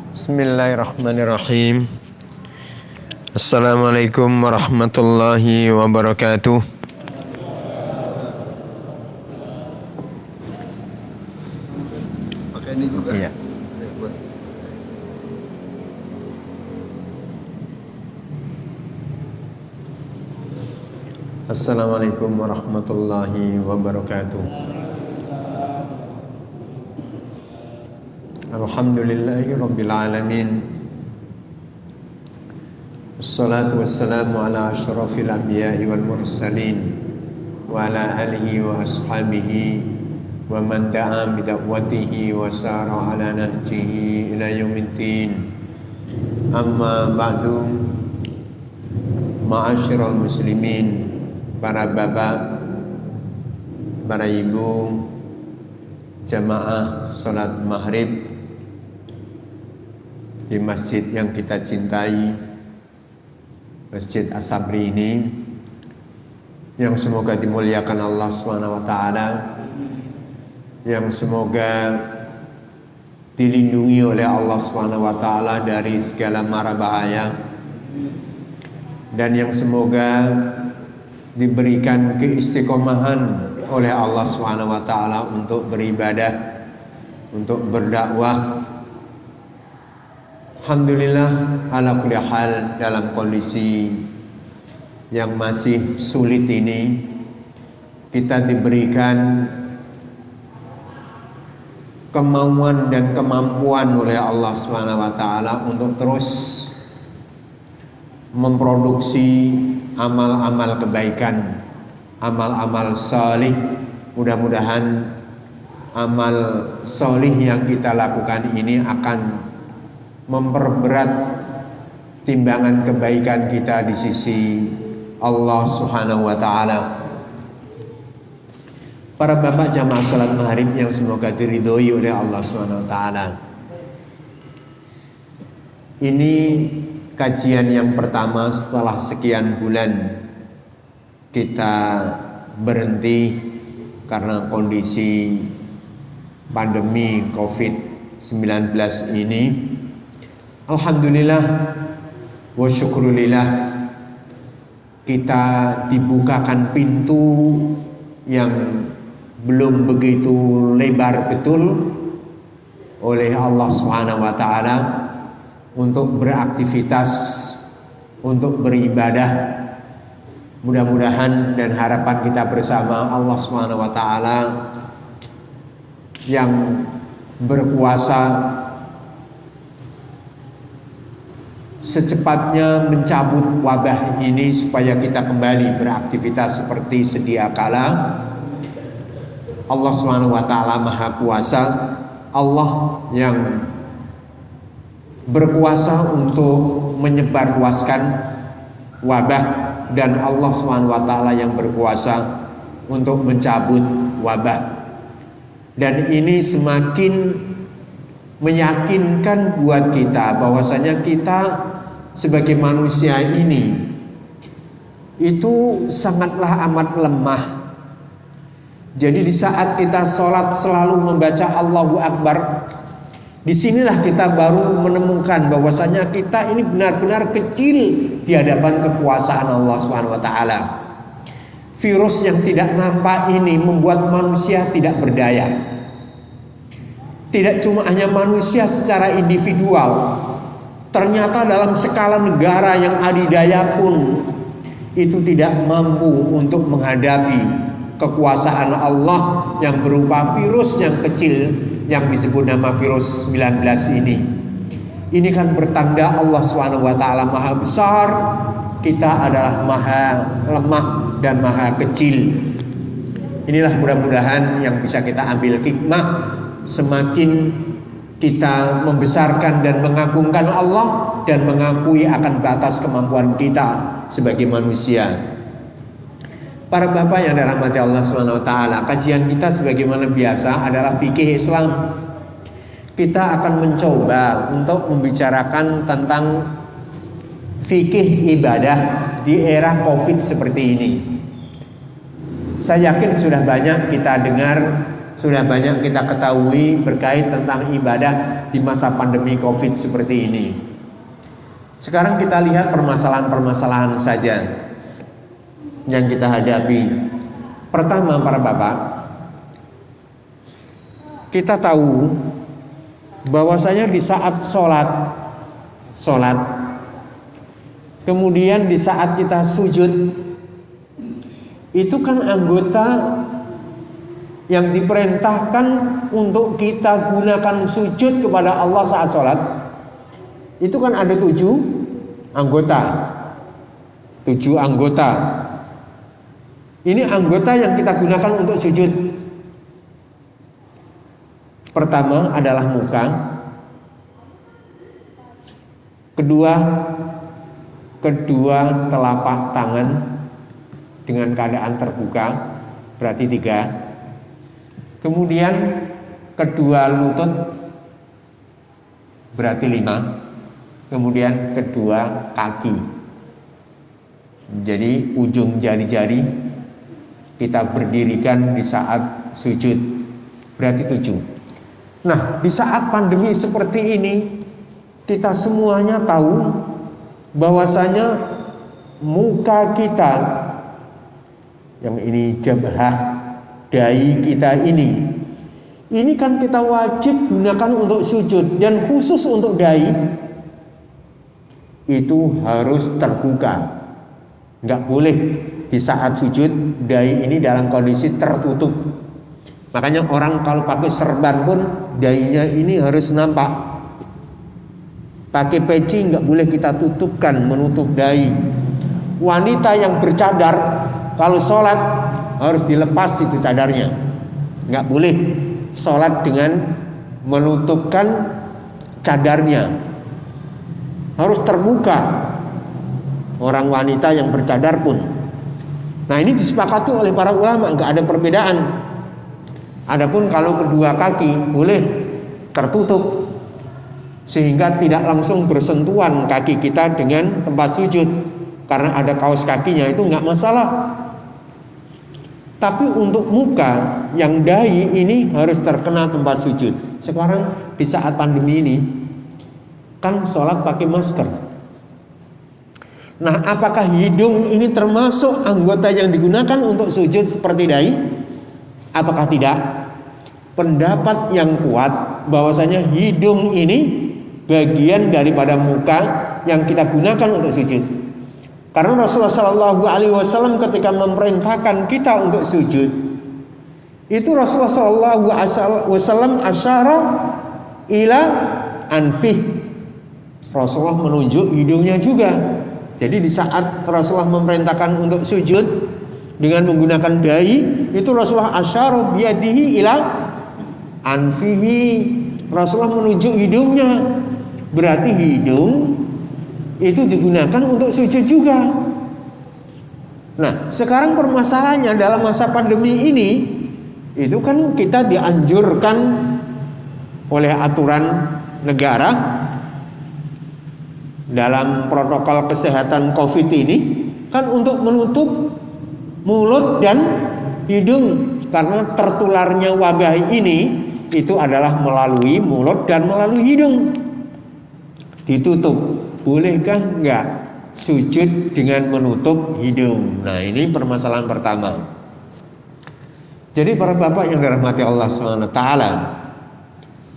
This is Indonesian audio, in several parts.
Bismillahirrahmanirrahim. Assalamualaikum warahmatullahi wabarakatuh. Pakai ini juga. Iya. Assalamualaikum warahmatullahi wabarakatuh. Alhamdulillahi rabbil alamin. Assalatu wassalamu ala asyrafil anbiya'i wal mursalin wa ala alihi wa ashabihi wa man da'a bida'watihi wa sara ala nahjihi ila yaumiddin. Amma ba'du. Ma'asyiral muslimin, para bapak, para ibu, jamaah salat maghrib di masjid yang kita cintai, Masjid As-Sabri ini, yang semoga dimuliakan Allah SWT, yang semoga dilindungi oleh Allah SWT dari segala mara bahaya, dan yang semoga diberikan keistiqomahan oleh Allah SWT untuk beribadah, untuk berdakwah. Alhamdulillah ala kulli hal, dalam kondisi yang masih sulit ini kita diberikan kemauan dan kemampuan oleh Allah SWT untuk terus memproduksi amal-amal kebaikan, amal-amal salih. Mudah-mudahan amal salih yang kita lakukan ini akan memperberat timbangan kebaikan kita di sisi Allah Subhanahu wa taala. Para bapak jamaah salat maghrib yang semoga diridhoi oleh Allah Subhanahu wa taala. Ini kajian yang pertama setelah sekian bulan kita berhenti karena kondisi pandemi COVID-19 ini. Alhamdulillah wa syukrulillah, kita dibukakan pintu yang belum begitu lebar betul oleh Allah Subhanahu wa taala untuk beraktivitas, untuk beribadah. Mudah-mudahan dan harapan kita bersama, Allah Subhanahu wa taala yang berkuasa secepatnya mencabut wabah ini supaya kita kembali beraktivitas seperti sedia kala. Allah Subhanahu wa taala Maha Kuasa, Allah yang berkuasa untuk menyebarluaskan wabah, dan Allah Subhanahu wa taala yang berkuasa untuk mencabut wabah. Dan ini semakin meyakinkan buat kita bahwasanya kita sebagai manusia ini itu sangatlah amat lemah. Jadi di saat kita sholat selalu membaca Allahu Akbar, disinilah kita baru menemukan bahwasanya kita ini benar-benar kecil di hadapan kekuasaan Allah Subhanahu wa taala. Virus yang tidak nampak ini membuat manusia tidak berdaya. Tidak cuma hanya manusia secara individual, ternyata dalam skala negara yang adidaya pun itu tidak mampu untuk menghadapi kekuasaan Allah yang berupa virus yang kecil yang disebut nama virus 19 ini. Ini kan bertanda Allah Subhanahu wa taala Maha besar, kita adalah maha lemah dan maha kecil. Inilah mudah-mudahan yang bisa kita ambil hikmah. Semakin kita membesarkan dan mengagungkan Allah dan mengakui akan batas kemampuan kita sebagai manusia. Para bapak yang dirahmati Allah Subhanahu wa taala, kajian kita sebagaimana biasa adalah fikih Islam. Kita akan mencoba untuk membicarakan tentang fikih ibadah di era Covid seperti ini. Saya yakin sudah banyak kita dengar sudah banyak kita ketahui berkait tentang ibadah di masa pandemi COVID seperti ini. Sekarang kita lihat permasalahan-permasalahan saja yang kita hadapi. Pertama, para bapak, kita tahu bahwasanya di saat sholat, kemudian di saat kita sujud, itu kan anggota yang diperintahkan untuk kita gunakan sujud kepada Allah saat sholat. Itu kan ada 7 anggota. 7 anggota. Ini anggota yang kita gunakan untuk sujud. Pertama adalah muka. Kedua telapak tangan dengan keadaan terbuka, berarti 3. Kemudian kedua lutut, berarti 5. Kemudian kedua kaki. Jadi ujung jari-jari kita berdirikan di saat sujud, berarti 7. Nah, di saat pandemi seperti ini, kita semuanya tahu bahwasanya muka kita, yang ini jabhah, dahi kita ini kan kita wajib gunakan untuk sujud, dan khusus untuk dahi itu harus terbuka. Nggak boleh di saat sujud dahi ini dalam kondisi tertutup. Makanya orang kalau pakai serban pun dahinya ini harus nampak. Pakai peci nggak boleh kita tutupkan, menutup dahi. Wanita yang bercadar kalau sholat harus dilepas itu cadarnya. Nggak boleh sholat dengan menutupkan cadarnya, harus terbuka. Orang wanita yang bercadar pun. Nah, ini disepakati oleh para ulama, nggak ada perbedaan. Adapun kalau kedua kaki boleh tertutup sehingga tidak langsung bersentuhan kaki kita dengan tempat sujud, karena ada kaos kakinya, itu nggak masalah. Tapi untuk muka yang dahi ini harus terkena tempat sujud. Sekarang di saat pandemi ini kan sholat pakai masker. Nah, apakah hidung ini termasuk anggota yang digunakan untuk sujud seperti dahi ataukah tidak? Pendapat yang kuat bahwasanya hidung ini bagian daripada muka yang kita gunakan untuk sujud. Karena Rasulullah SAW ketika memerintahkan kita untuk sujud, itu Rasulullah SAW asyara ila anfih. Rasulullah menunjuk hidungnya juga. Jadi di saat Rasulullah memerintahkan untuk sujud dengan menggunakan dahi, itu Rasulullah asyara biyadihi ila anfihi. Rasulullah menunjuk hidungnya. Berarti hidung itu digunakan untuk sujud juga. Nah, sekarang permasalahannya dalam masa pandemi ini, itu kan kita dianjurkan oleh aturan negara dalam protokol kesehatan COVID ini kan untuk menutup mulut dan hidung, karena tertularnya wabah ini itu adalah melalui mulut dan melalui hidung. Ditutup, bolehkah enggak sujud dengan menutup hidung? Nah, ini permasalahan pertama. Jadi para bapak yang dirahmati Allah SWT,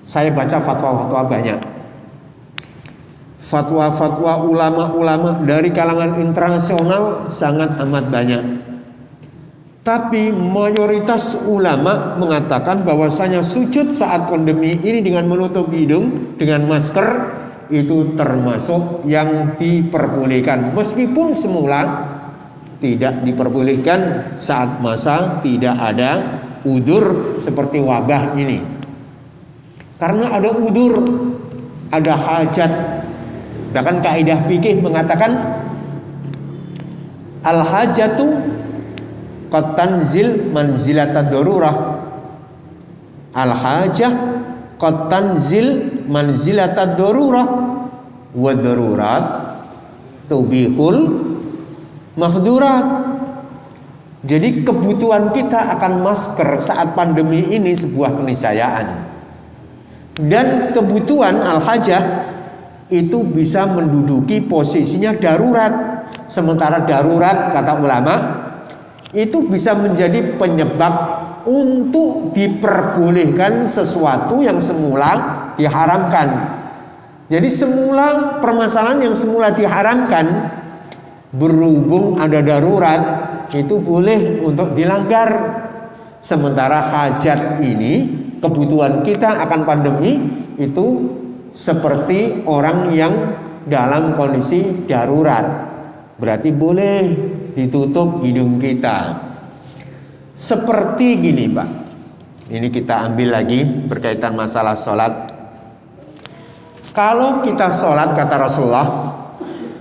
saya baca fatwa-fatwa banyak. Fatwa-fatwa ulama-ulama dari kalangan internasional sangat amat banyak. Tapi mayoritas ulama mengatakan bahwasanya sujud saat pandemi ini dengan menutup hidung dengan masker itu termasuk yang diperbolehkan, meskipun semula tidak diperbolehkan saat masa tidak ada udzur seperti wabah ini. Karena ada udzur, ada hajat. Bahkan kaidah fikih mengatakan al-hajatu qad tanzil manzilatad darurah. Al-hajah qad tanzil manzilatad darurah wa darurat tubihul mahdurat. Jadi kebutuhan kita akan masker saat pandemi ini sebuah keniscayaan. Dan kebutuhan al-hajah itu bisa menduduki posisinya darurat. Sementara darurat, kata ulama, itu bisa menjadi penyebab untuk diperbolehkan sesuatu yang semula diharamkan. Jadi semula permasalahan yang semula diharamkan, berhubung ada darurat, itu boleh untuk dilanggar. Sementara hajat ini, kebutuhan kita akan pandemi itu seperti orang yang dalam kondisi darurat, berarti boleh ditutup hidung kita. Seperti gini Pak, ini kita ambil lagi berkaitan masalah sholat. Kalau kita sholat, kata Rasulullah,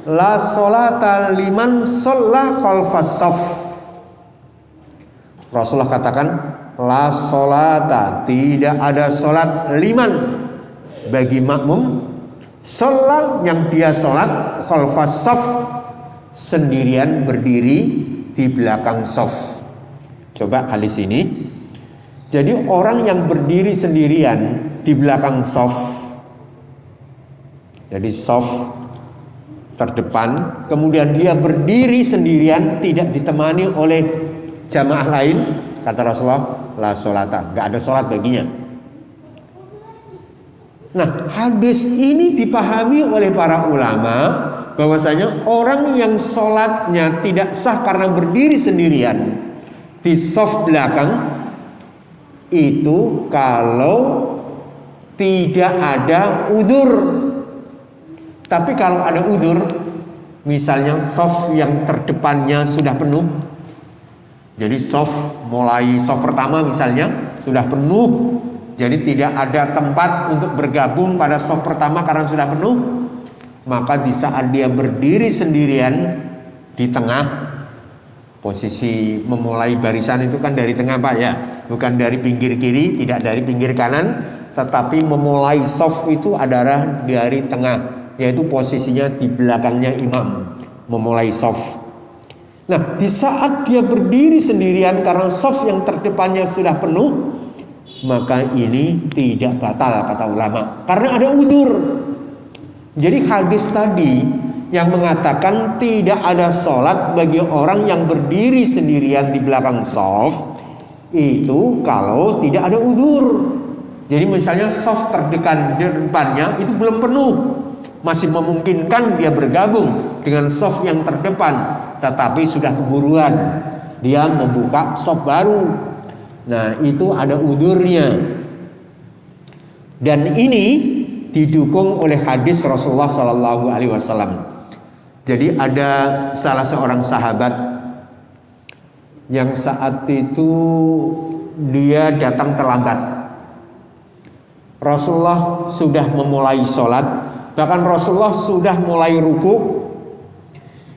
la sholata liman sholla khalfas shaf. Rasulullah katakan, la sholata, tidak ada sholat liman, bagi makmum, sholat yang dia sholat khalfas shaf, sendirian berdiri di belakang shaf. Coba hadis ini. Jadi orang yang berdiri sendirian di belakang shaf, jadi shaf terdepan, kemudian dia berdiri sendirian tidak ditemani oleh jamaah lain, kata Rasulullah, la sholata, gak ada sholat baginya. Nah, hadis ini dipahami oleh para ulama bahwasanya orang yang sholatnya tidak sah karena berdiri sendirian di shaf belakang itu kalau tidak ada udzur. Tapi kalau ada udzur, misalnya shaf yang terdepannya sudah penuh, jadi shaf mulai shaf pertama misalnya sudah penuh, jadi tidak ada tempat untuk bergabung pada shaf pertama karena sudah penuh, maka di saat dia berdiri sendirian di tengah, posisi memulai barisan itu kan dari tengah Pak ya, bukan dari pinggir kiri, tidak dari pinggir kanan, tetapi memulai shaf itu adalah dari tengah, yaitu posisinya di belakangnya imam, memulai shaf. Nah, di saat dia berdiri sendirian karena shaf yang terdepannya sudah penuh, maka ini tidak batal kata ulama, karena ada udzur. Jadi hadis tadi yang mengatakan tidak ada sholat bagi orang yang berdiri sendirian di belakang shaf, itu kalau tidak ada udzur. Jadi misalnya shaf terdekat di depannya itu belum penuh, masih memungkinkan dia bergabung dengan shaf yang terdepan, tetapi sudah keburuan, dia membuka shaf baru. Nah, itu ada udzurnya. Dan ini didukung oleh hadis Rasulullah Sallallahu Alaihi Wasallam. Jadi ada salah seorang sahabat yang saat itu dia datang terlambat. Rasulullah sudah memulai sholat, bahkan Rasulullah sudah mulai ruku.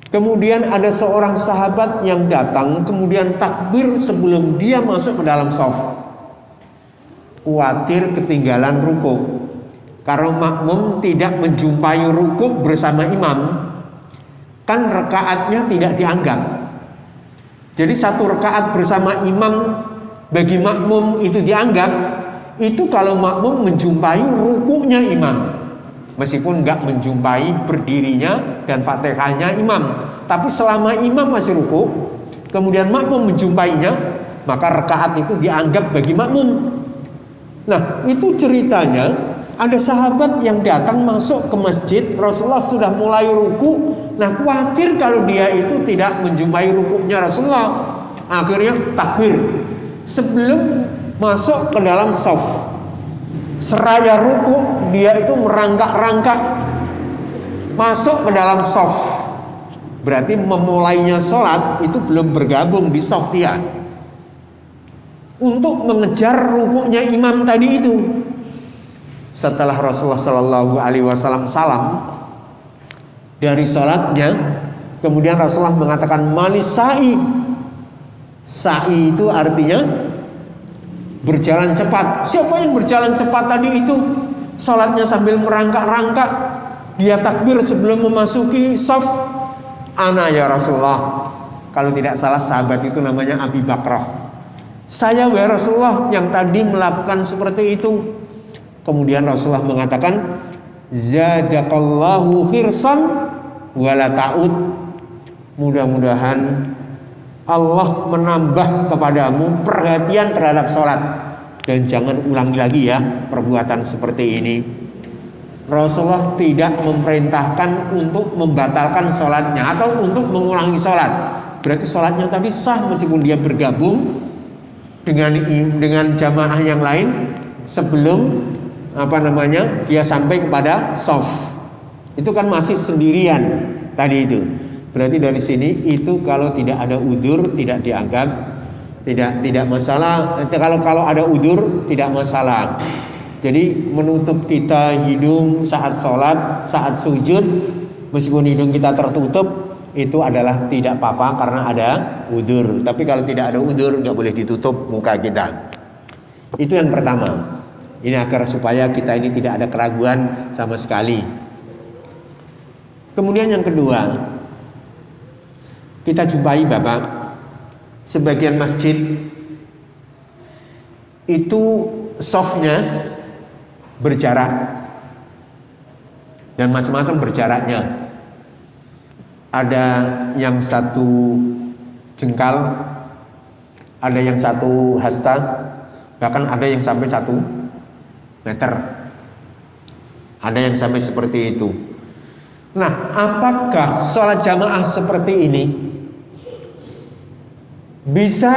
Kemudian ada seorang sahabat yang datang, kemudian takbir sebelum dia masuk ke dalam shaf. Khawatir ketinggalan ruku, karena makmum tidak menjumpai ruku bersama imam, kan rakaatnya tidak dianggap. Jadi satu rakaat bersama imam bagi makmum itu dianggap, itu kalau makmum menjumpai rukunya imam, meskipun nggak menjumpai berdirinya dan fatihahnya imam, tapi selama imam masih ruku, kemudian makmum menjumpainya, maka rakaat itu dianggap bagi makmum. Nah, itu ceritanya ada sahabat yang datang masuk ke masjid, Rasulullah sudah mulai ruku. Nah, khawatir kalau dia itu tidak menjumpai rukunya Rasulullah, akhirnya takbir sebelum masuk ke dalam shaf. Seraya ruku, dia itu merangkak-rangkak masuk ke dalam shaf. Berarti memulainya sholat itu belum bergabung di shaf dia, untuk mengejar rukunya imam tadi itu. Setelah Rasulullah Shallallahu Alaihi Wasallam salam dari sholatnya, kemudian Rasulullah mengatakan manis sa'i. Sa'i itu artinya berjalan cepat. Siapa yang berjalan cepat tadi itu? Sholatnya sambil merangkak-rangkak, dia takbir sebelum memasuki shaf. Ana ya Rasulullah, Kalau tidak salah sahabat itu namanya Abi Bakrah. Saya wahai Rasulullah yang tadi melakukan seperti itu. Kemudian Rasulullah mengatakan, zadakallahu khirsan wala ta'ud. Mudah-mudahan Allah menambah kepadamu perhatian terhadap sholat, dan jangan ulangi lagi ya perbuatan seperti ini. Rasulullah tidak memerintahkan untuk membatalkan sholatnya atau untuk mengulangi sholat. Berarti sholatnya tadi sah meskipun dia bergabung dengan jamaah yang lain sebelum dia sampai kepada shaf. Itu kan masih sendirian tadi itu. Berarti dari sini itu kalau tidak ada udzur tidak dianggap tidak masalah. Kalau ada udzur tidak masalah. Jadi menutup kita hidung saat sholat, saat sujud, meskipun hidung kita tertutup, itu adalah tidak apa-apa karena ada udzur. Tapi kalau tidak ada udzur nggak boleh ditutup muka kita. Itu yang pertama. Ini agar supaya kita ini tidak ada keraguan sama sekali. Kemudian yang kedua, kita jumpai Bapak, sebagian masjid itu shafnya berjarak dan macam-macam berjaraknya. Ada yang 1 jengkal, ada yang 1 hasta, bahkan ada yang sampai 1 meter. Ada yang sampai seperti itu. Nah, apakah sholat jamaah seperti ini bisa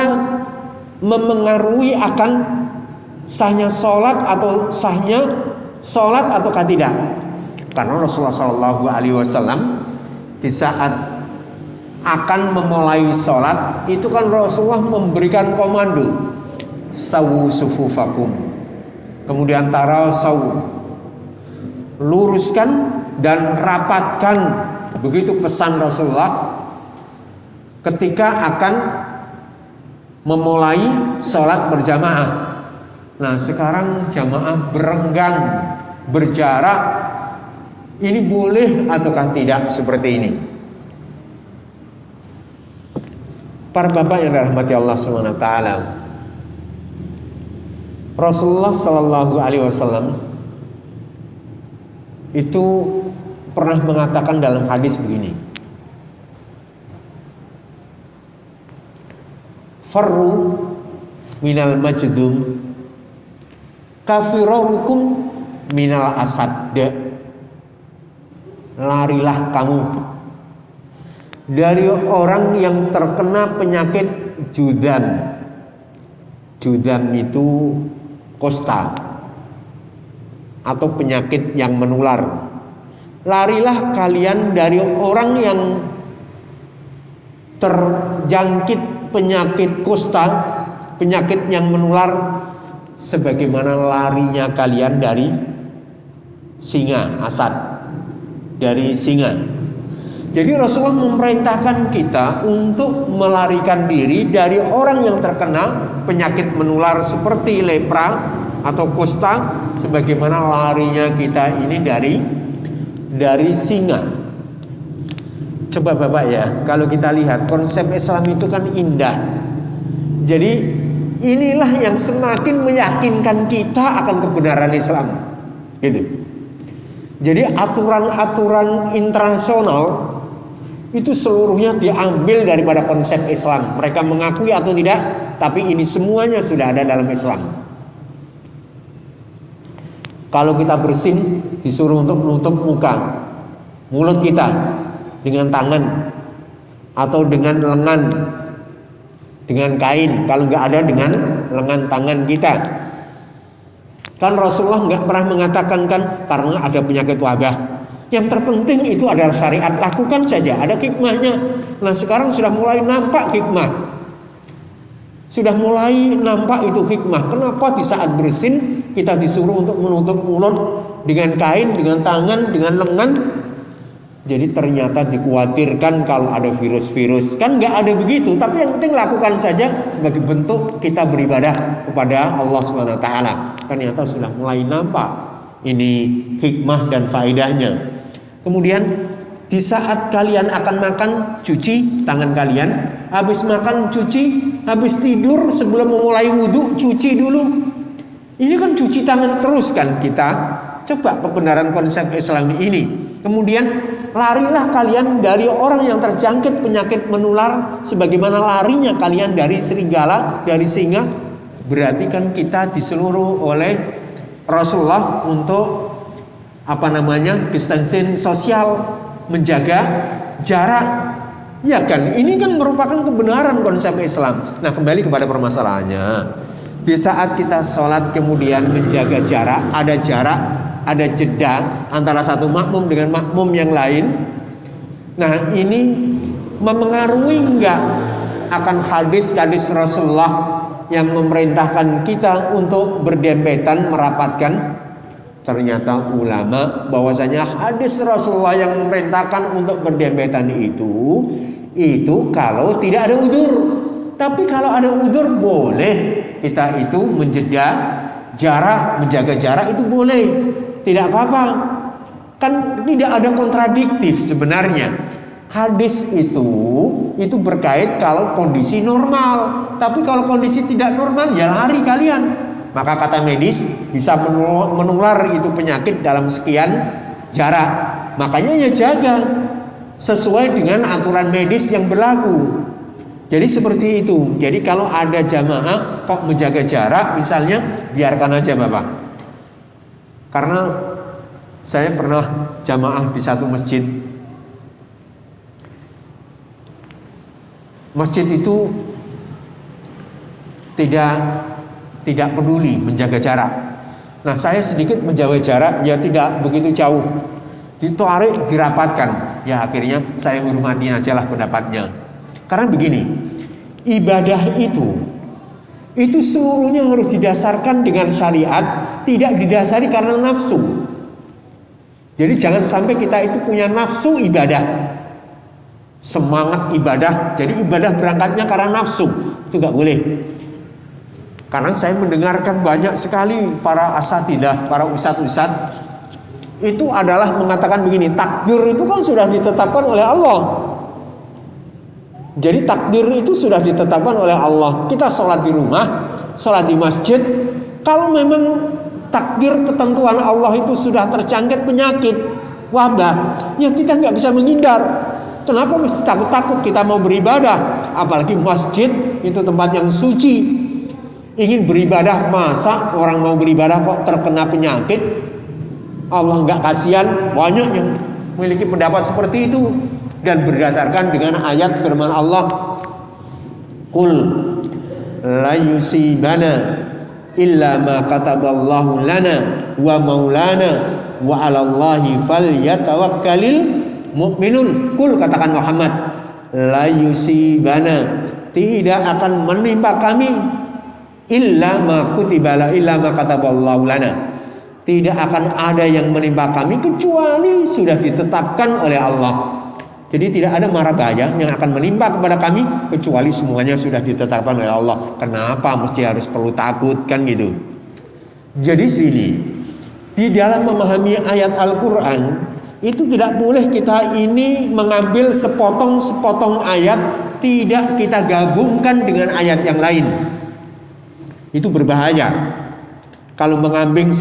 memengaruhi akan sahnya sholat ataukah tidak? Karena Rasulullah SAW di saat akan memulai sholat itu kan Rasulullah memberikan komando, sawu sufufakum, kemudian tarasaw, luruskan dan rapatkan. Begitu pesan Rasulullah ketika akan memulai sholat berjamaah. Nah, sekarang jamaah berenggang, berjarak, ini boleh ataukah tidak seperti ini? Para bapak yang dirahmati Allah SWT, Rasulullah Shallallahu Alaihi Wasallam itu pernah mengatakan dalam hadis begini, farru minal majdum kafirukum minal asad. Larilah kamu dari orang yang terkena penyakit judan. Judan itu kusta atau penyakit yang menular. Larilah kalian dari orang yang terjangkit penyakit kusta, penyakit yang menular, sebagaimana larinya kalian dari singa, asad, dari singa. Jadi Rasulullah memerintahkan kita untuk melarikan diri dari orang yang terkena penyakit menular seperti lepra atau kusta, sebagaimana larinya kita ini dari singa. Coba Bapak ya, kalau kita lihat konsep Islam itu kan indah. Jadi inilah yang semakin meyakinkan kita akan kebenaran Islam. Gitu. Jadi aturan-aturan internasional itu seluruhnya diambil daripada konsep Islam. Mereka mengakui atau tidak, tapi ini semuanya sudah ada dalam Islam. Kalau kita bersin, disuruh untuk menutup muka, mulut kita dengan tangan atau dengan lengan, dengan kain. Kalau nggak ada, dengan lengan tangan kita. Kan Rasulullah nggak pernah mengatakan kan karena ada penyakit wabah. Yang terpenting itu adalah syariat, lakukan saja, ada hikmahnya. Nah, sekarang sudah mulai nampak hikmah. Sudah mulai nampak itu hikmah. Kenapa di saat bersin kita disuruh untuk menutup mulut dengan kain, dengan tangan, dengan lengan? Jadi ternyata dikhawatirkan kalau ada virus-virus. Kan nggak ada begitu, tapi yang penting lakukan saja sebagai bentuk kita beribadah kepada Allah SWT. Ternyata sudah mulai nampak ini hikmah dan faedahnya. Kemudian di saat kalian akan makan, cuci tangan kalian habis makan cuci, habis tidur sebelum memulai wudhu cuci dulu. Ini kan cuci tangan terus kan kita. Coba kebenaran konsep Islami ini. Kemudian larilah kalian dari orang yang terjangkit penyakit menular sebagaimana larinya kalian dari serigala, dari singa. Berarti kan kita disuruh oleh Rasulullah untuk distancing sosial, menjaga jarak. Ya kan, ini kan merupakan kebenaran konsep Islam. Nah, kembali kepada permasalahannya. Di saat kita sholat kemudian menjaga jarak, ada jeda antara satu makmum dengan makmum yang lain. Nah, ini memengaruhi enggak akan hadis-hadis Rasulullah yang memerintahkan kita untuk berdempetan merapatkan? Ternyata ulama bahwasanya hadis Rasulullah yang memerintahkan untuk berdempetan itu kalau tidak ada udzur. Tapi kalau ada udzur boleh kita itu menjaga jarak itu boleh. Tidak apa-apa. Kan tidak ada kontradiktif sebenarnya. Hadis itu berkait kalau kondisi normal. Tapi kalau kondisi tidak normal ya lari kalian. Maka kata medis bisa menular itu penyakit dalam sekian jarak. Makanya ya jaga sesuai dengan aturan medis yang berlaku. Jadi seperti itu. Jadi kalau ada jamaah kok menjaga jarak misalnya, biarkan aja Bapak. Karena saya pernah jamaah di satu masjid. Masjid itu tidak peduli menjaga jarak. Nah, saya sedikit menjaga jarak, ya tidak begitu jauh. Ditarik, dirapatkan. Ya akhirnya saya hormati aja lah pendapatnya. Karena begini, ibadah itu seluruhnya harus didasarkan dengan syariat, tidak didasari karena nafsu. Jadi jangan sampai kita itu punya nafsu ibadah, semangat ibadah, jadi ibadah berangkatnya karena nafsu. Itu gak boleh. Karena saya mendengarkan banyak sekali para asatidah, para ustadz itu adalah mengatakan begini, takbir itu kan sudah ditetapkan oleh Allah. Jadi takbir itu sudah ditetapkan oleh Allah. Kita sholat di rumah, sholat di masjid, kalau memang takbir ketentuan Allah itu sudah terjangkit penyakit wabah, ya kita nggak bisa menghindar. Kenapa mesti takut-takut kita mau beribadah? Apalagi masjid itu tempat yang suci. Ingin beribadah, masa orang mau beribadah kok terkena penyakit? Allah nggak kasihan? Banyak yang memiliki pendapat seperti itu. Dan berdasarkan dengan ayat firman Allah, Qul la yusibana illa ma kataballahu lana wa maulana wa 'alallahi falyatawakkalul mu'minun. Qul, katakan Muhammad, la yusibana, tidak akan menimpa kami illa ma kutibala illa ma kataballahu lana. Tidak akan ada yang menimpa kami kecuali sudah ditetapkan oleh Allah. Jadi tidak ada mara bahaya yang akan menimpa kepada kami kecuali semuanya sudah ditetapkan oleh Allah. Kenapa mesti harus perlu takut kan gitu? Jadi sini di dalam memahami ayat Al-Quran itu tidak boleh kita ini mengambil sepotong-sepotong ayat, tidak kita gabungkan dengan ayat yang lain. Itu berbahaya. Kalau mengambil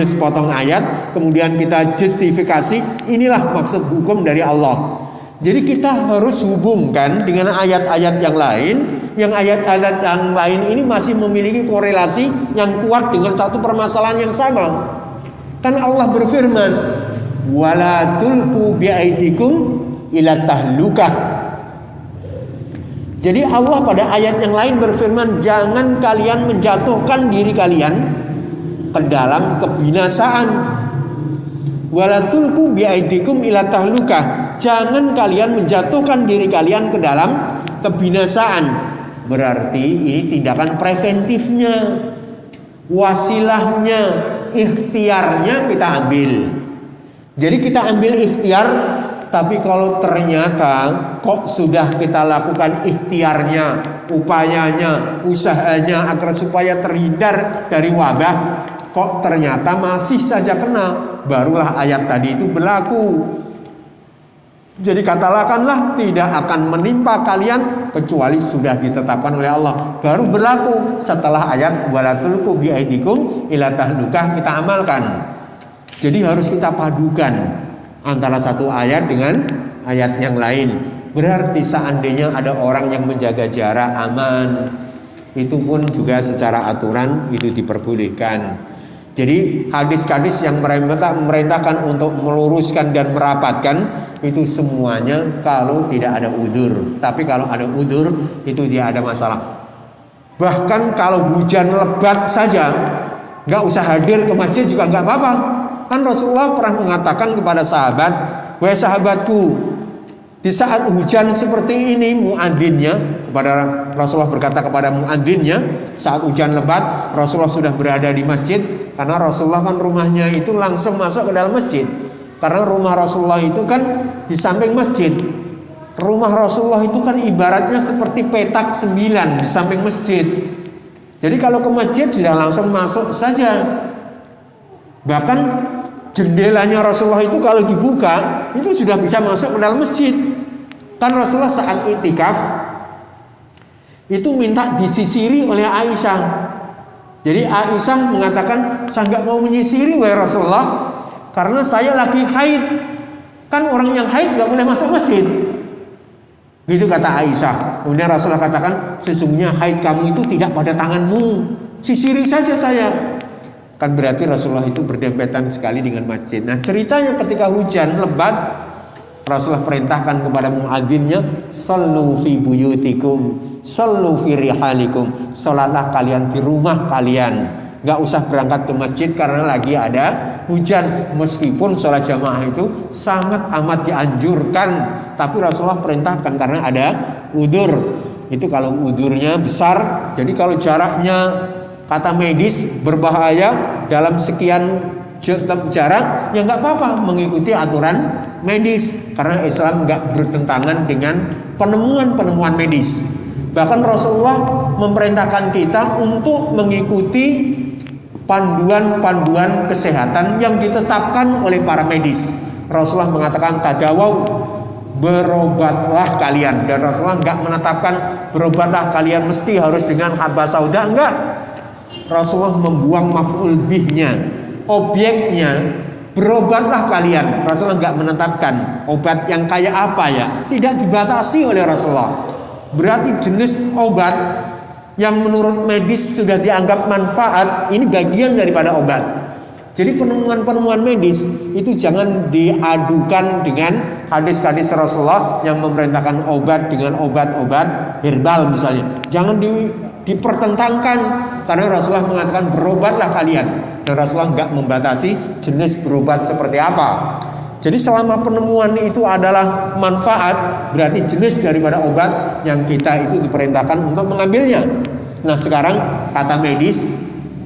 sepotong ayat kemudian kita justifikasi, inilah maksud hukum dari Allah. Jadi kita harus hubungkan dengan ayat-ayat yang lain. Yang ayat-ayat yang lain ini masih memiliki korelasi yang kuat dengan satu permasalahan yang sama. Kan Allah berfirman, wala tulqu bi'aidikum ila tahlukah. Jadi Allah pada ayat yang lain berfirman, jangan kalian menjatuhkan diri kalian ke dalam kebinasaan. Wala tulqu bi'aidikum ila tahlukah. Jangan kalian menjatuhkan diri kalian ke dalam kebinasaan. Berarti ini tindakan preventifnya, wasilahnya, ikhtiarnya kita ambil. Jadi kita ambil ikhtiar, tapi kalau ternyata kok sudah kita lakukan ikhtiarnya, upayanya, usahanya agar supaya terhindar dari wabah, kok ternyata masih saja kena, barulah ayat tadi itu berlaku. Jadi katakanlah tidak akan menimpa kalian kecuali sudah ditetapkan oleh Allah. Baru berlaku setelah ayat wala tulqu biaidikum ila tahlukah kita amalkan. Jadi harus kita padukan antara satu ayat dengan ayat yang lain. Berarti seandainya ada orang yang menjaga jarak aman, itu pun juga secara aturan itu diperbolehkan. Jadi hadis-hadis yang merintahkan untuk meluruskan dan merapatkan itu semuanya kalau tidak ada udzur. Tapi kalau ada udzur itu tidak ada masalah. Bahkan kalau hujan lebat saja nggak usah hadir ke masjid juga nggak apa-apa. Kan Rasulullah pernah mengatakan kepada sahabat, wahai sahabatku, di saat hujan seperti ini, muadzinnya, kepada Rasulullah berkata kepada muadzinnya, saat hujan lebat Rasulullah sudah berada di masjid, karena Rasulullah kan rumahnya itu langsung masuk ke dalam masjid. Karena rumah Rasulullah itu kan di samping masjid. Rumah Rasulullah itu kan ibaratnya seperti petak 9 di samping masjid. Jadi kalau ke masjid sudah langsung masuk saja. Bahkan jendelanya Rasulullah itu kalau dibuka itu sudah bisa masuk ke dalam masjid. Kan Rasulullah saat iktikaf itu minta disisiri oleh Aisyah. Jadi Aisyah mengatakan, saya nggak mau menyisiri wahai Rasulullah, karena saya lagi haid. Kan orang yang haid nggak boleh masuk masjid. Gitu kata Aisyah. Kemudian Rasulullah katakan, sesungguhnya haid kamu itu tidak pada tanganmu, sisiri saja saya. Kan berarti Rasulullah itu berdempetan sekali dengan masjid. Nah ceritanya ketika hujan lebat, Rasulullah perintahkan kepada muadzinnya, sallu fi buyutikum, sallu fi rihalikum, salatlah kalian di rumah kalian, nggak usah berangkat ke masjid karena lagi ada hujan. Meskipun sholat jamaah itu sangat amat dianjurkan, tapi Rasulullah perintahkan karena ada udzur. Itu kalau udzurnya besar. Jadi kalau jaraknya kata medis berbahaya dalam sekian jarak, ya nggak apa-apa mengikuti aturan medis, karena Islam nggak bertentangan dengan penemuan-penemuan medis. Bahkan Rasulullah memerintahkan kita untuk mengikuti panduan-panduan kesehatan yang ditetapkan oleh para medis. Rasulullah mengatakan tadawau, berobatlah kalian. Dan Rasulullah nggak menetapkan berobatlah kalian mesti harus dengan habba sauda, enggak. Rasulullah membuang maf'ul bihnya, objeknya, berobatlah kalian. Rasulullah nggak menetapkan obat yang kayak apa ya, tidak dibatasi oleh Rasulullah. Berarti jenis obat yang menurut medis sudah dianggap manfaat, ini bagian daripada obat. Jadi penemuan-penemuan medis itu jangan diadukan dengan hadis-hadis Rasulullah yang memerintahkan obat dengan obat-obat herbal misalnya. Jangan dipertentangkan, karena Rasulullah mengatakan berobatlah kalian, dan Rasulullah nggak membatasi jenis berobat seperti apa. Jadi selama penemuan itu adalah manfaat, berarti jenis daripada obat yang kita itu diperintahkan untuk mengambilnya. Nah sekarang kata medis,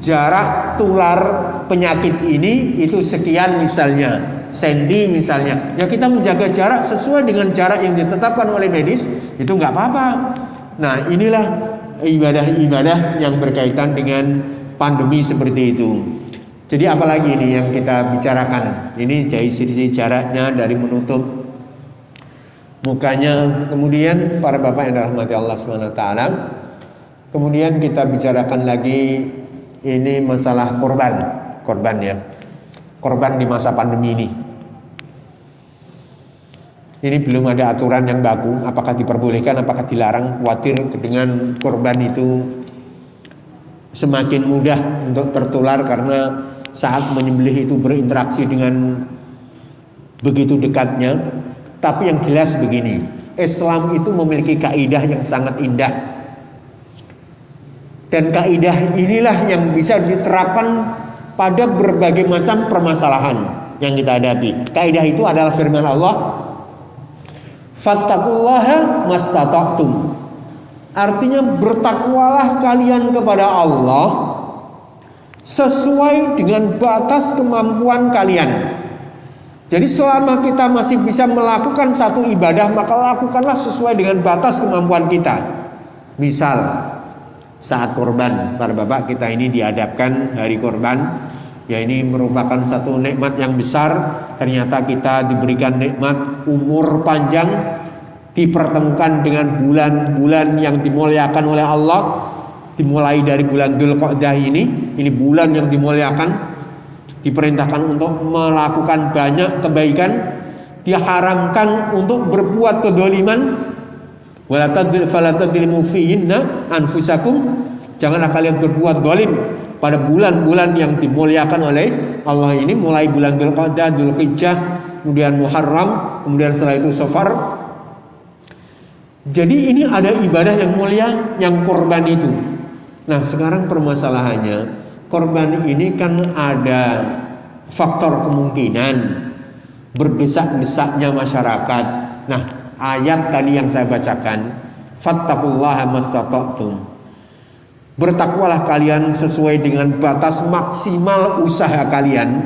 jarak tular penyakit ini itu sekian misalnya, senti misalnya, ya kita menjaga jarak sesuai dengan jarak yang ditetapkan oleh medis, itu nggak apa-apa. Nah inilah ibadah-ibadah yang berkaitan dengan pandemi seperti itu. Jadi apalagi ini yang kita bicarakan? Ini dari sisi jaraknya, dari menutup mukanya. Kemudian para bapak yang dirahmati Allah SWT, kemudian kita bicarakan lagi ini masalah korban ya, korban di masa pandemi ini. Ini belum ada aturan yang baku, apakah diperbolehkan, apakah dilarang. Khawatir dengan korban itu semakin mudah untuk tertular karena saat menyembelih itu berinteraksi dengan begitu dekatnya. Tapi yang jelas begini, Islam itu memiliki kaidah yang sangat indah, dan kaidah inilah yang bisa diterapkan pada berbagai macam permasalahan yang kita hadapi. Kaidah itu adalah firman Allah, fattaqullaha mastata'tum. Artinya bertakwalah kalian kepada Allah sesuai dengan batas kemampuan kalian. Jadi selama kita masih bisa melakukan satu ibadah, maka lakukanlah sesuai dengan batas kemampuan kita. Misal saat korban, para bapak kita ini dihadapkan hari korban, Ya, ini merupakan satu nikmat yang besar. Ternyata kita diberikan nikmat umur panjang, dipertemukan dengan bulan-bulan yang dimuliakan oleh Allah. Dimulai dari bulan Dzulqa'dah ini bulan yang dimuliakan, diperintahkan untuk melakukan banyak kebaikan, diharamkan untuk berbuat kedoliman. Wala tadzlimu fihinna anfusakum, janganlah kalian berbuat dolim pada bulan-bulan yang dimuliakan oleh Allah ini, mulai bulan Dzulqa'dah, Dzulhijjah, kemudian Muharram, kemudian setelah itu Safar. Jadi ini ada ibadah yang mulia, yang korban itu. Nah, sekarang permasalahannya, korban ini kan ada faktor kemungkinan berdesak-desaknya masyarakat. Nah, ayat tadi yang saya bacakan, fattaqullaha mastata'tum, bertakwalah kalian sesuai dengan batas maksimal usaha kalian.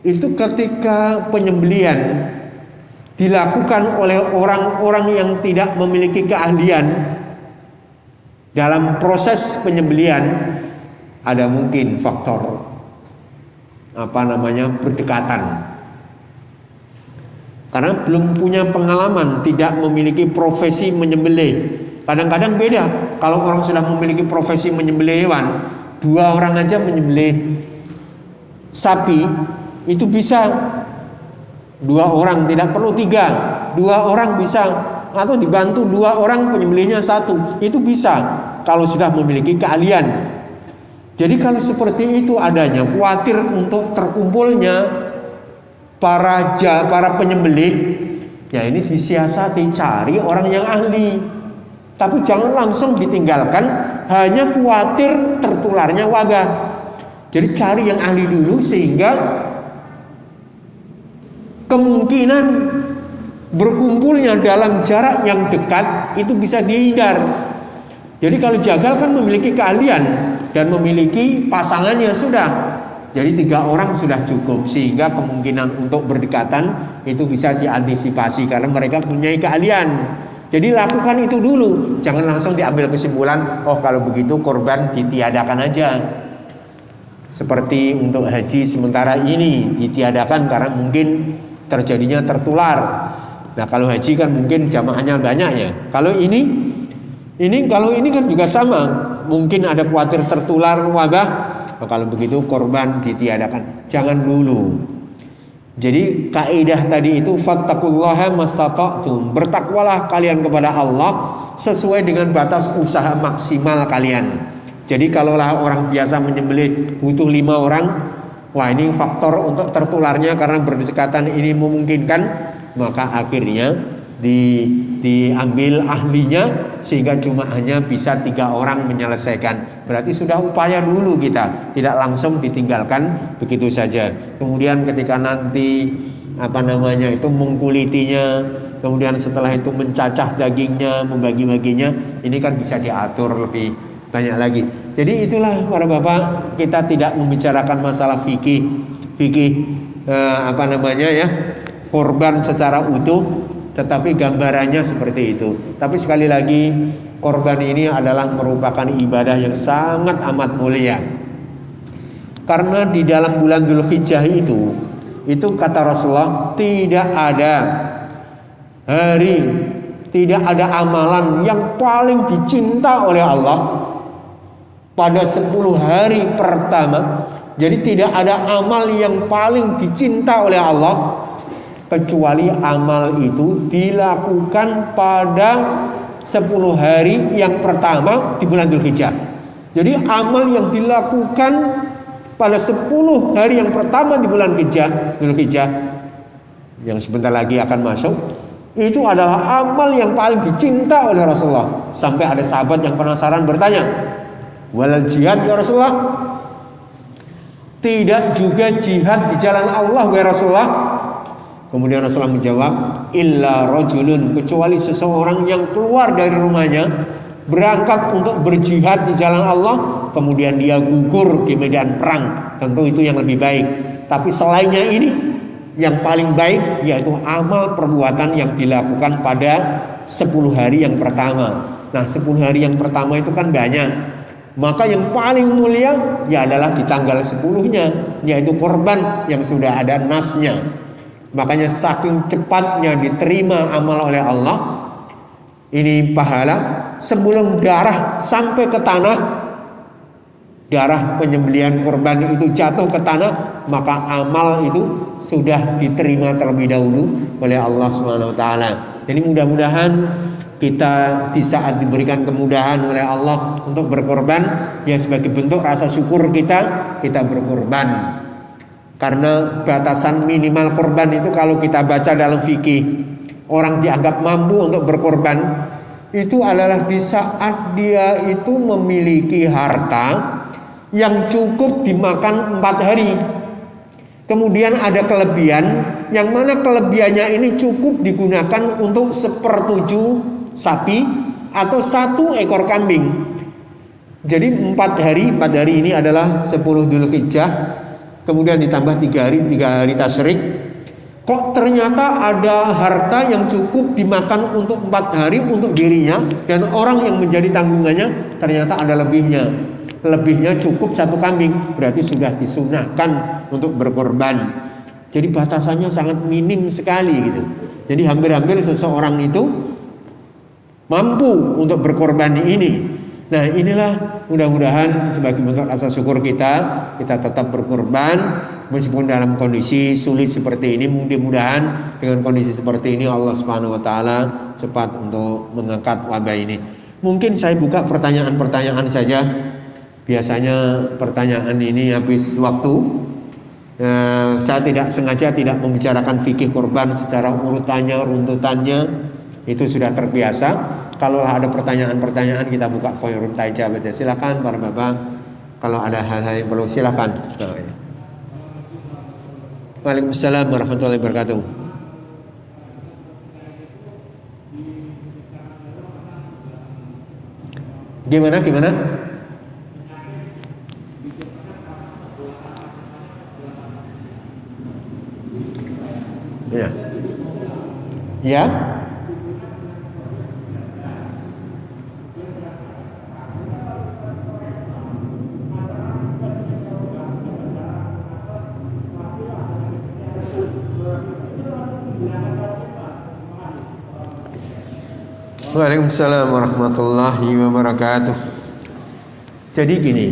Itu ketika penyembelihan dilakukan oleh orang-orang yang tidak memiliki keahlian dalam proses penyembelihan, ada mungkin faktor berdekatan. Karena belum punya pengalaman, tidak memiliki profesi menyembelih. Kadang-kadang beda. Kalau orang sudah memiliki profesi menyembelih hewan, 2 orang aja menyembelih sapi, itu bisa 2 orang, tidak perlu 3. 2 orang bisa, atau dibantu 2 orang penyembelihnya 1, itu bisa kalau sudah memiliki keahlian. Jadi kalau seperti itu adanya, khawatir untuk terkumpulnya para penyembelih, ya ini disiasati, cari orang yang ahli. Tapi jangan langsung ditinggalkan, hanya khawatir tertularnya wabah. Jadi cari yang ahli dulu, sehingga kemungkinan berkumpulnya dalam jarak yang dekat itu bisa dihindar. Jadi kalau jagal kan memiliki keahlian dan memiliki pasangannya sudah. Jadi 3 orang sudah cukup, sehingga kemungkinan untuk berdekatan itu bisa diantisipasi karena mereka punya keahlian. Jadi lakukan itu dulu, jangan langsung diambil kesimpulan, oh kalau begitu korban ditiadakan aja. Seperti untuk haji sementara ini ditiadakan karena mungkin terjadinya tertular. Nah, kalau haji kan mungkin jamaahnya banyak ya. Kalau ini kan juga sama, mungkin ada khawatir tertular wabah. Nah, kalau begitu korban ditiadakan, jangan dulu. Jadi kaidah tadi itu fattaqullaha mastata'tum, bertakwalah kalian kepada Allah sesuai dengan batas usaha maksimal kalian. Jadi kalaulah orang biasa menyembelih butuh 5 orang, wah ini faktor untuk tertularnya karena berdekatan ini memungkinkan, maka akhirnya diambil ahlinya sehingga cuma hanya bisa 3 orang menyelesaikan. Berarti sudah upaya dulu kita, tidak langsung ditinggalkan begitu saja. Kemudian ketika nanti itu mengkulitinya, kemudian setelah itu mencacah dagingnya, membagi-baginya, ini kan bisa diatur lebih banyak lagi. Jadi itulah para bapak, kita tidak membicarakan masalah fikih korban secara utuh, tetapi gambarannya seperti itu. Tapi sekali lagi, korban ini adalah merupakan ibadah yang sangat amat mulia. Karena di dalam bulan Dzulhijjah itu kata Rasulullah, tidak ada hari, tidak ada amalan yang paling dicinta oleh Allah pada 10 hari pertama. Jadi tidak ada amal yang paling dicinta oleh Allah kecuali amal itu dilakukan pada 10 hari yang pertama di bulan Dzulhijjah. Jadi amal yang dilakukan pada 10 hari yang pertama di bulan Dzulhijjah yang sebentar lagi akan masuk, itu adalah amal yang paling dicinta oleh Rasulullah. Sampai ada sahabat yang penasaran bertanya, walal jihad ya Rasulullah? Tidak juga jihad di jalan Allah ya Rasulullah? Kemudian Rasulullah menjawab, illa rajulun, kecuali seseorang yang keluar dari rumahnya, berangkat untuk berjihad di jalan Allah, kemudian dia gugur di medan perang. Tentu itu yang lebih baik. Tapi selainnya ini, yang paling baik yaitu amal perbuatan yang dilakukan pada 10 hari yang pertama. Nah, 10 hari yang pertama itu kan banyak. Maka yang paling mulia ya adalah di tanggal 10-nya, yaitu korban yang sudah ada nasnya. Makanya saking cepatnya diterima amal oleh Allah, ini pahala sebelum darah sampai ke tanah, darah penyembelihan korban itu jatuh ke tanah, maka amal itu sudah diterima terlebih dahulu oleh Allah Subhanahu wa taala. Jadi mudah-mudahan kita di saat diberikan kemudahan oleh Allah untuk berkorban, ya sebagai bentuk rasa syukur kita berkorban. Karena batasan minimal korban itu kalau kita baca dalam fikih, orang dianggap mampu untuk berkorban itu adalah di saat dia itu memiliki harta yang cukup dimakan 4 hari. Kemudian ada kelebihan, yang mana kelebihannya ini cukup digunakan untuk 1/7 sapi atau 1 ekor kambing. Jadi 4 hari ini adalah 10 Dzulhijjah, kemudian ditambah 3 hari tasyrik. Kok ternyata ada harta yang cukup dimakan untuk 4 hari untuk dirinya, dan orang yang menjadi tanggungannya ternyata ada lebihnya cukup 1 kambing, berarti sudah disunahkan untuk berkorban. Jadi batasannya sangat minim sekali gitu. Jadi hampir-hampir seseorang itu mampu untuk berkorban ini. Nah, inilah mudah-mudahan sebagai bentuk rasa syukur kita tetap berkorban meskipun dalam kondisi sulit seperti ini. Mudah-mudahan dengan kondisi seperti ini Allah Subhanahu wa taala cepat untuk mengangkat wabah ini. Mungkin saya buka pertanyaan-pertanyaan saja. Biasanya pertanyaan ini habis waktu. Saya tidak sengaja tidak membicarakan fikih korban secara urutannya, runtutannya, itu sudah terbiasa. Kalau ada pertanyaan-pertanyaan kita buka forum taja baca. Silakan para bapak. Kalau ada hal-hal yang perlu silakan. Waalaikumsalam warahmatullahi wabarakatuh. Gimana? Ya. Ya. Waalaikumsalam warahmatullahi wabarakatuh. Jadi gini,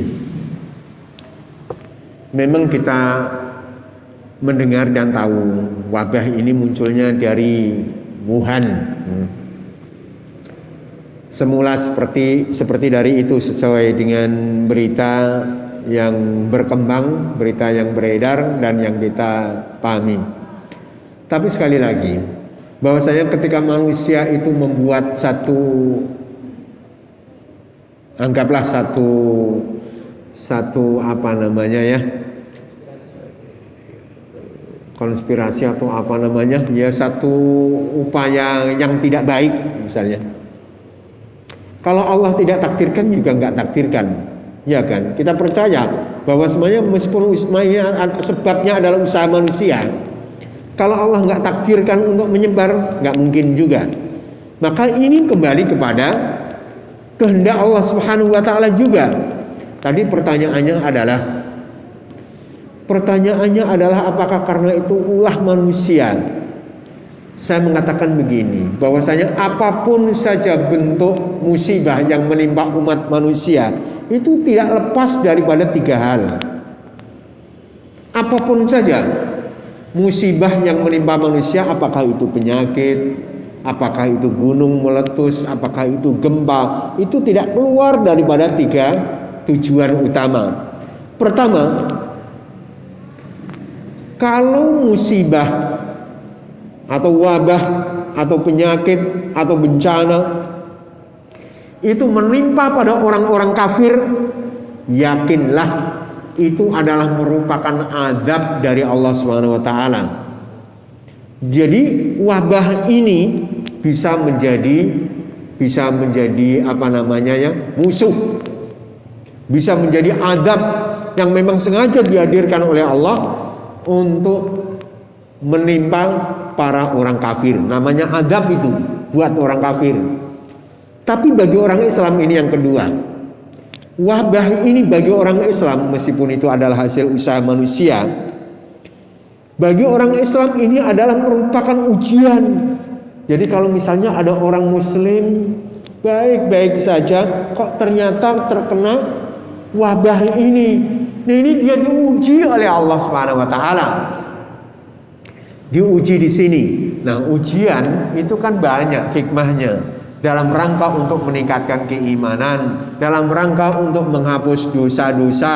memang kita mendengar dan tahu wabah ini munculnya dari Wuhan. Semula seperti dari itu, sesuai dengan berita yang berkembang, berita yang beredar dan yang kita pahami. Tapi sekali lagi, bahwasanya ketika manusia itu membuat anggaplah satu apa namanya ya, konspirasi atau apa namanya ya, satu upaya yang tidak baik misalnya. Kalau Allah tidak takdirkan juga nggak takdirkan, ya kan? Kita percaya bahwa semuanya meskipun sebabnya adalah usaha manusia. Kalau Allah nggak takdirkan untuk menyebar, nggak mungkin juga. Maka ini kembali kepada kehendak Allah Subhanahu wa taala juga. Tadi pertanyaannya adalah apakah karena itu ulah manusia? Saya mengatakan begini, bahwasanya apapun saja bentuk musibah yang menimpa umat manusia itu tidak lepas daripada 3 hal. Apapun saja musibah yang menimpa manusia, apakah itu penyakit, apakah itu gunung meletus, apakah itu gempa, itu tidak keluar daripada 3 tujuan utama. Pertama, kalau musibah atau wabah atau penyakit atau bencana itu menimpa pada orang-orang kafir, yakinlah itu adalah merupakan azab dari Allah Subhanahu wa taala. Jadi wabah ini bisa menjadi apa namanya ya, musuh. Bisa menjadi azab yang memang sengaja dihadirkan oleh Allah untuk menimpa para orang kafir. Namanya azab itu buat orang kafir. Tapi bagi orang Islam ini yang kedua. wabah ini bagi orang Islam, meskipun itu adalah hasil usaha manusia, bagi orang Islam ini adalah merupakan ujian. Jadi kalau misalnya ada orang Muslim baik-baik saja, kok ternyata terkena wabah ini, nah ini dia diuji oleh Allah Subhanahu wa taala. Diuji di sini. Nah, ujian itu kan banyak hikmahnya, dalam rangka untuk meningkatkan keimanan, dalam rangka untuk menghapus dosa-dosa.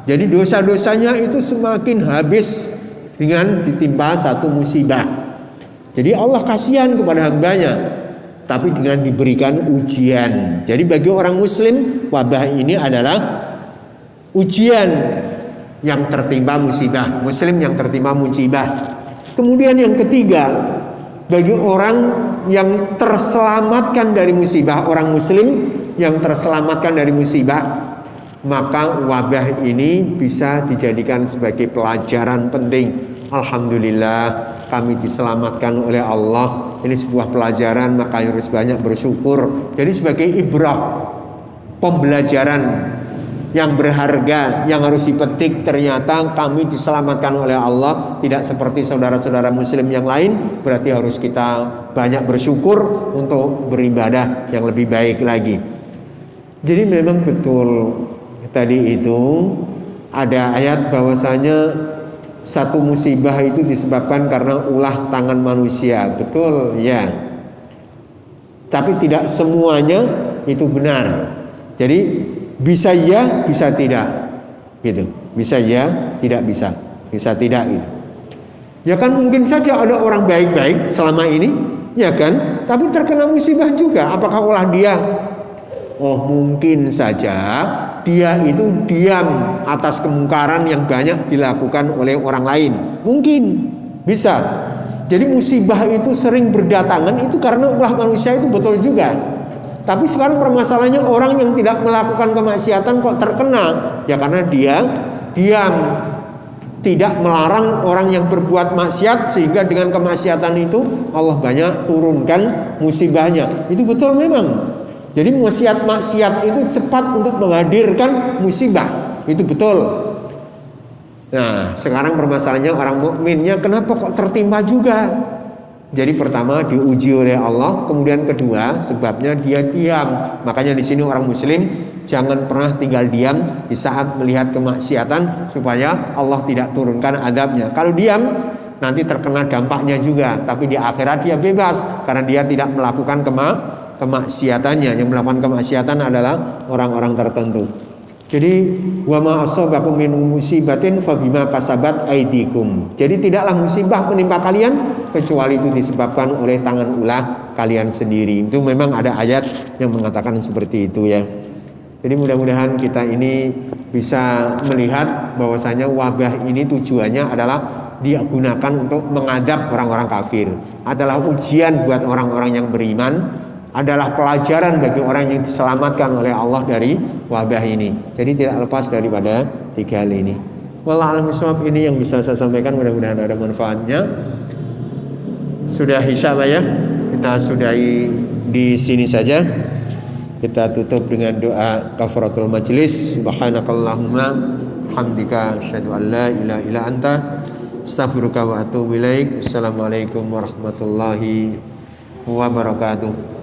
Jadi dosa-dosanya itu semakin habis dengan ditimpa satu musibah. Jadi Allah kasihan kepada hambanya, tapi dengan diberikan ujian. Jadi bagi orang Muslim, wabah ini adalah ujian yang tertimpa musibah. Muslim yang tertimpa musibah. Kemudian yang ketiga, bagi orang yang terselamatkan dari musibah, orang Muslim yang terselamatkan dari musibah, maka wabah ini bisa dijadikan sebagai pelajaran penting. Alhamdulillah, kami diselamatkan oleh Allah. Ini sebuah pelajaran, maka harus banyak bersyukur. Jadi sebagai ibrah, pembelajaran yang berharga, yang harus dipetik, ternyata kami diselamatkan oleh Allah, tidak seperti saudara-saudara Muslim yang lain. Berarti harus kita banyak bersyukur untuk beribadah yang lebih baik lagi. Jadi memang betul tadi itu ada ayat bahwasanya satu musibah itu disebabkan karena ulah tangan manusia. Betul ya, tapi tidak semuanya itu benar. Jadi bisa ya, bisa tidak, gitu. Bisa ya, tidak bisa, bisa tidak, gitu. Ya kan mungkin saja ada orang baik-baik selama ini, ya kan? Tapi terkena musibah juga. Apakah ulah dia? Oh, mungkin saja dia itu diam atas kemungkaran yang banyak dilakukan oleh orang lain. Mungkin, bisa. Jadi musibah itu sering berdatangan itu karena ulah manusia, itu betul juga. Tapi sekarang permasalahannya orang yang tidak melakukan kemaksiatan kok terkena, ya karena dia diam, tidak melarang orang yang berbuat maksiat, sehingga dengan kemaksiatan itu Allah banyak turunkan musibahnya. Itu betul memang. Jadi maksiat itu cepat untuk menghadirkan musibah. Itu betul. Nah, sekarang permasalahannya orang mukminnya kenapa kok tertimpa juga? Jadi pertama diuji oleh Allah, kemudian kedua sebabnya dia diam. Makanya di sini orang Muslim jangan pernah tinggal diam di saat melihat kemaksiatan, supaya Allah tidak turunkan adabnya. Kalau diam nanti terkena dampaknya juga, tapi di akhirat dia bebas karena dia tidak melakukan kemaksiatannya. Yang melakukan kemaksiatan adalah orang-orang tertentu. Jadi wa ma asabakum min musibatin fabima kasabat aydikum. Jadi tidaklah musibah menimpa kalian kecuali itu disebabkan oleh tangan ulah kalian sendiri. Itu memang ada ayat yang mengatakan seperti itu ya. Jadi mudah-mudahan kita ini bisa melihat bahwasanya wabah ini tujuannya adalah dia gunakan untuk mengadab orang-orang kafir. Adalah ujian buat orang-orang yang beriman, adalah pelajaran bagi orang yang diselamatkan oleh Allah dari wabah ini. Jadi tidak lepas daripada tiga hal ini. Wallahu a'lam bishawab, ini yang bisa saya sampaikan, mudah-mudahan ada manfaatnya. Sudah isya ya, kita sudahi di sini saja. Kita tutup dengan doa kafaratul majlis. Subhanakallahumma hamdika asyhadu an la ilaha illa anta astaghfiruka wa atubu ilaik. Assalamualaikum warahmatullahi wabarakatuh.